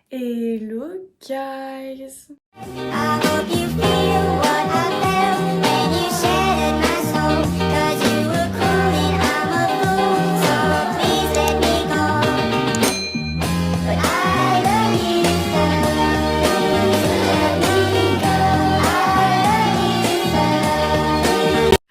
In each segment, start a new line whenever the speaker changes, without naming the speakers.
Hello guys!
I hope you feel what I felt when you shattered my soul. 'Cause you were cool and I'm a fool, so please let me go. But I love you so, let me go. I love you so.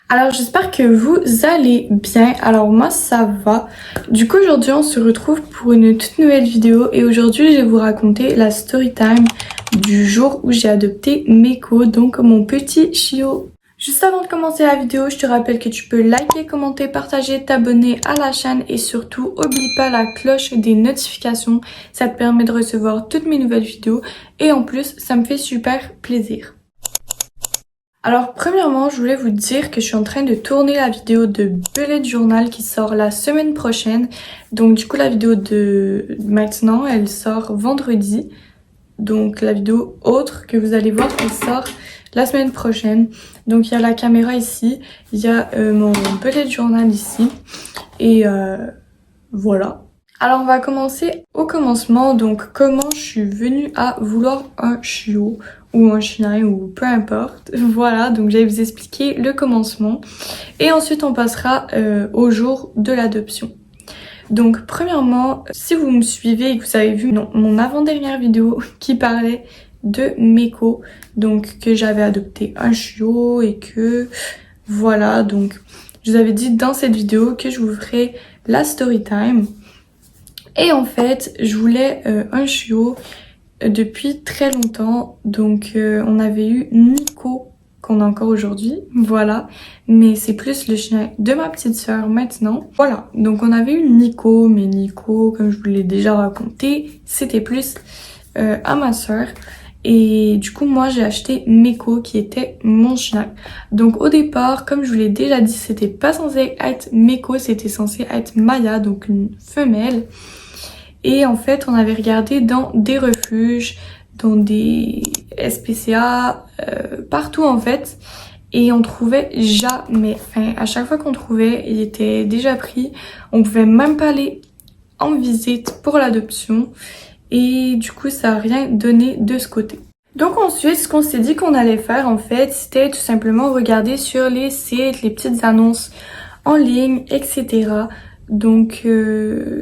Alors j'espère que vous allez bien, alors moi ça va. Du coup aujourd'hui on se retrouve pour une toute nouvelle vidéo et aujourd'hui je vais vous raconter la story time du jour où j'ai adopté Meko, donc mon petit chiot. Juste avant de commencer la vidéo, je te rappelle que tu peux liker, commenter, partager, t'abonner à la chaîne et surtout oublie pas la cloche des notifications, ça te permet de recevoir toutes mes nouvelles vidéos et en plus ça me fait super plaisir. Alors premièrement, je voulais vous dire que je suis en train de tourner la vidéo de Bullet Journal qui sort la semaine prochaine. Donc du coup la vidéo de maintenant, elle sort vendredi. Donc la vidéo autre que vous allez voir, elle sort la semaine prochaine. Donc il y a la caméra ici, il y a mon Bullet Journal ici. Et voilà. Alors on va commencer au commencement, donc comment je suis venue à vouloir un chiot ou un chien ou peu importe. Voilà, donc je vais vous expliquer le commencement et ensuite on passera au jour de l'adoption. Donc premièrement, si vous me suivez et que vous avez vu mon avant-dernière vidéo qui parlait de Meko, donc que j'avais adopté un chiot et que voilà, donc je vous avais dit dans cette vidéo que je vous ferai la story time. Et en fait, je voulais un chiot depuis très longtemps. Donc on avait eu Nico, qu'on a encore aujourd'hui, voilà. Mais c'est plus le chien de ma petite sœur maintenant. Voilà, donc on avait eu Nico, mais Nico, comme je vous l'ai déjà raconté, c'était plus à ma sœur. Et du coup, moi, j'ai acheté Meko, qui était mon chien. Donc au départ, comme je vous l'ai déjà dit, c'était pas censé être Meko, c'était censé être Maya, donc une femelle. Et en fait, on avait regardé dans des refuges, dans des SPCA, partout en fait. Et on trouvait jamais, enfin à chaque fois qu'on trouvait, il était déjà pris. On pouvait même pas aller en visite pour l'adoption. Et du coup, ça n'a rien donné de ce côté. Donc ensuite, ce qu'on s'est dit qu'on allait faire en fait, c'était tout simplement regarder sur les sites, les petites annonces en ligne, etc. Donc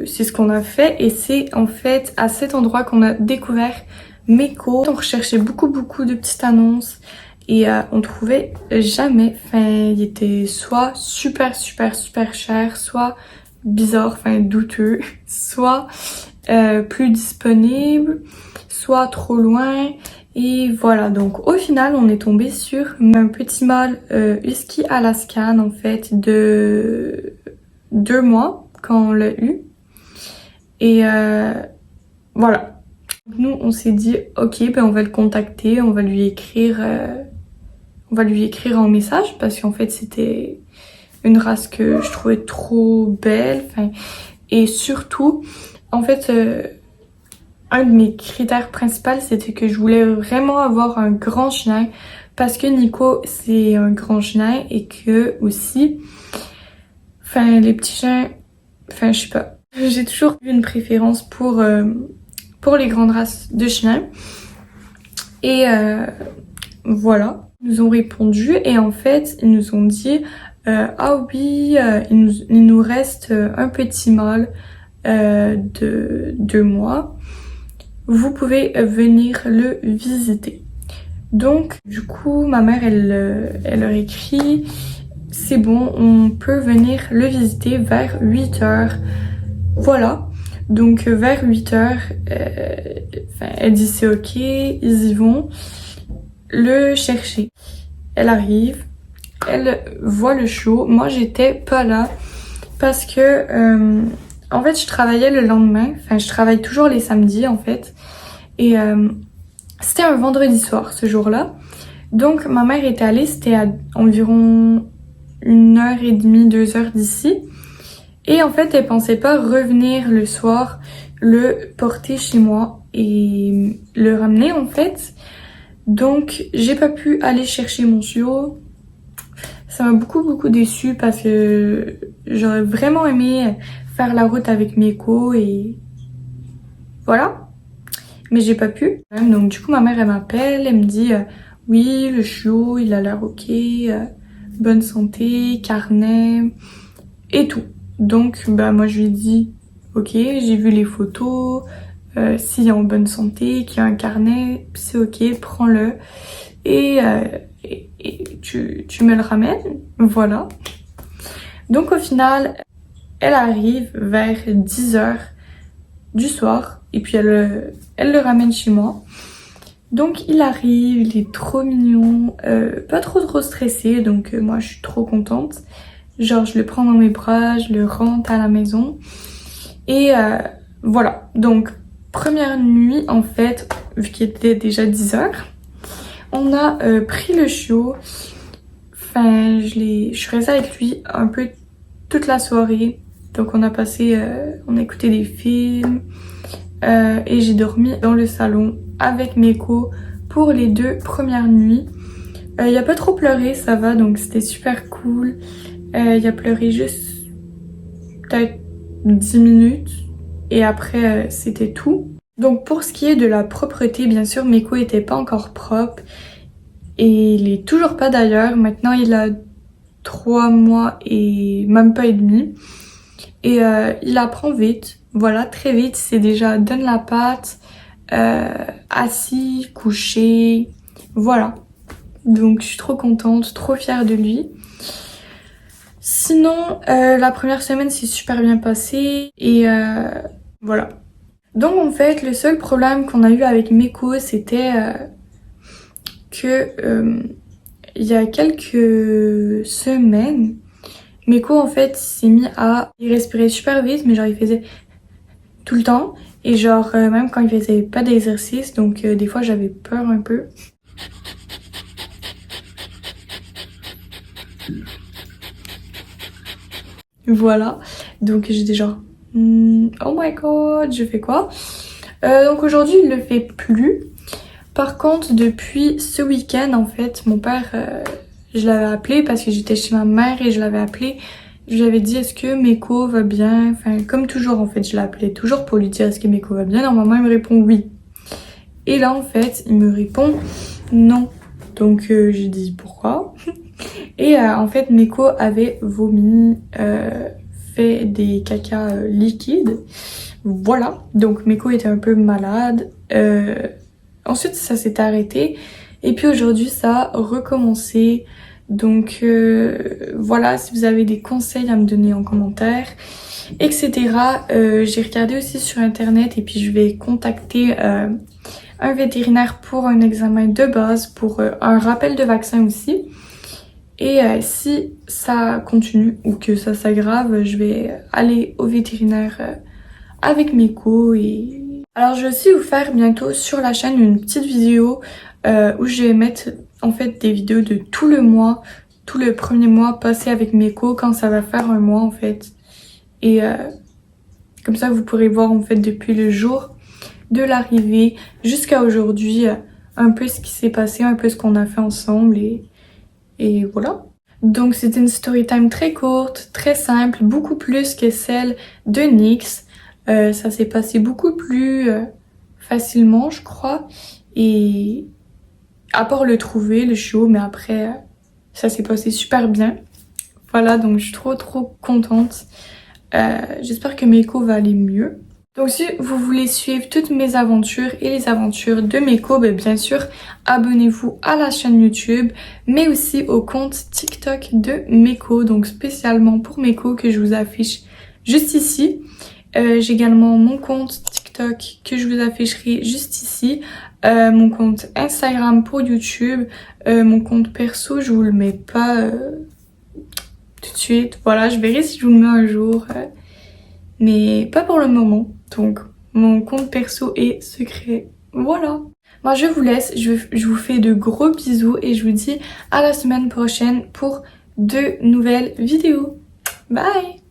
c'est ce qu'on a fait et c'est en fait à cet endroit qu'on a découvert Meko. On recherchait beaucoup de petites annonces et on trouvait jamais. Enfin, il était soit super cher, soit bizarre, enfin douteux, soit plus disponible, soit trop loin. Et voilà, donc au final on est tombé sur un petit mâle Husky Alaskan en fait de 2 mois quand on l'a eu. Et voilà. Nous on s'est dit ok, ben on va le contacter, on va lui écrire en message parce qu'en fait c'était une race que je trouvais trop belle. Enfin, et surtout en fait un de mes critères principaux c'était que je voulais vraiment avoir un grand chien parce que Nico c'est un grand chien et que aussi enfin les petits chiens, enfin je sais pas, j'ai toujours eu une préférence pour les grandes races de chiens. Et voilà, ils nous ont répondu et en fait ils nous ont dit ah oui, il nous reste un petit mâle de 2 mois. Vous pouvez venir le visiter. Donc du coup ma mère elle leur écrit c'est bon, on peut venir le visiter vers 8h. Voilà, donc vers 8h, elle dit c'est ok, ils y vont le chercher. Elle arrive, elle voit le show. Moi j'étais pas là parce que en fait je travaillais le lendemain, enfin je travaille toujours les samedis en fait. Et c'était un vendredi soir ce jour-là. Donc ma mère était allée, c'était à environ 1h30, 2h d'ici. Et en fait, elle pensait pas revenir le soir, le porter chez moi et le ramener en fait. Donc, j'ai pas pu aller chercher mon chiot. Ça m'a beaucoup déçue parce que j'aurais vraiment aimé faire la route avec Meko et voilà. mais j'ai pas pu. Donc du coup ma mère elle m'appelle, elle me dit oui le chiot il a l'air ok, bonne santé, carnet et tout. Donc bah moi je lui ai dit ok, j'ai vu les photos, s'il est en bonne santé, qu'il y a un carnet, c'est ok, prends-le et, tu me le ramènes, voilà. Donc au final, elle arrive vers 10h du soir et puis elle le ramène chez moi. Donc il arrive, il est trop mignon, pas trop stressé, donc moi je suis trop contente. Genre je le prends dans mes bras, je le rentre à la maison et voilà. Donc première nuit en fait, vu qu'il était déjà 10h, on a pris le chiot. Enfin, je suis restée avec lui un peu toute la soirée. Donc on a passé, on a écouté des films et j'ai dormi dans le salon avec Meko pour les 2 premières nuits. Il a pas trop pleuré, ça va, donc c'était super cool. Il a pleuré juste peut-être 10 minutes et après c'était tout. Donc pour ce qui est de la propreté, bien sûr, Meko était pas encore propre et il est toujours pas d'ailleurs. Maintenant il a 3 mois et même pas et demi. Et il apprend vite, voilà, très vite. C'est déjà donne la patte, assis, couché, voilà. Donc je suis trop contente, trop fière de lui. Sinon, la première semaine s'est super bien passée et voilà. Donc en fait, le seul problème qu'on a eu avec Meko, c'était que il y a quelques semaines, Meko en fait s'est mis à il respirait super vite, mais genre il faisait tout le temps et genre même quand il faisait pas d'exercice, donc des fois j'avais peur un peu. Voilà, donc j'étais genre oh my god, je fais quoi? Donc aujourd'hui il le fait plus. Par contre depuis ce week-end en fait mon père je l'avais appelé parce que j'étais chez ma mère et je l'avais appelé. Je lui avais dit est-ce que Meko va bien? Enfin comme toujours en fait je l'appelais toujours pour lui dire est-ce que Meko va bien. Normalement il me répond oui. Et là en fait il me répond non. Donc j'ai dit pourquoi? Et en fait Meko avait vomi, fait des caca liquides. Voilà, donc Meko était un peu malade. Ensuite ça s'est arrêté. Et puis aujourd'hui ça a recommencé. Donc voilà, si vous avez des conseils à me donner en commentaire, etc. J'ai regardé aussi sur internet et puis je vais contacter un vétérinaire pour un examen de base, pour un rappel de vaccin aussi. Et si ça continue ou que ça s'aggrave, je vais aller au vétérinaire avec Meko. Et alors je vais aussi vous faire bientôt sur la chaîne une petite vidéo où je vais mettre en fait des vidéos de tout le mois, tout le premier mois passé avec Meko quand ça va faire un mois en fait. Et comme ça vous pourrez voir en fait depuis le jour de l'arrivée jusqu'à aujourd'hui un peu ce qui s'est passé, un peu ce qu'on a fait ensemble et voilà. Donc c'était une story time très courte, très simple, beaucoup plus que celle de Nyx. Ça s'est passé beaucoup plus facilement je crois. Et à part le trouver, le chiot, mais après ça s'est passé super bien. Voilà, donc je suis trop contente. J'espère que Meko va aller mieux. Donc si vous voulez suivre toutes mes aventures et les aventures de Meko, bien sûr, abonnez-vous à la chaîne YouTube, mais aussi au compte TikTok de Meko, donc spécialement pour Meko que je vous affiche juste ici. J'ai également mon compte TikTok que je vous afficherai juste ici, mon compte Instagram pour YouTube, mon compte perso, je vous le mets pas tout de suite. Voilà, je verrai si je vous le mets un jour, mais pas pour le moment. Donc, mon compte perso est secret. Voilà. Moi, je vous laisse. Je vous fais de gros bisous et je vous dis à la semaine prochaine pour de nouvelles vidéos. Bye!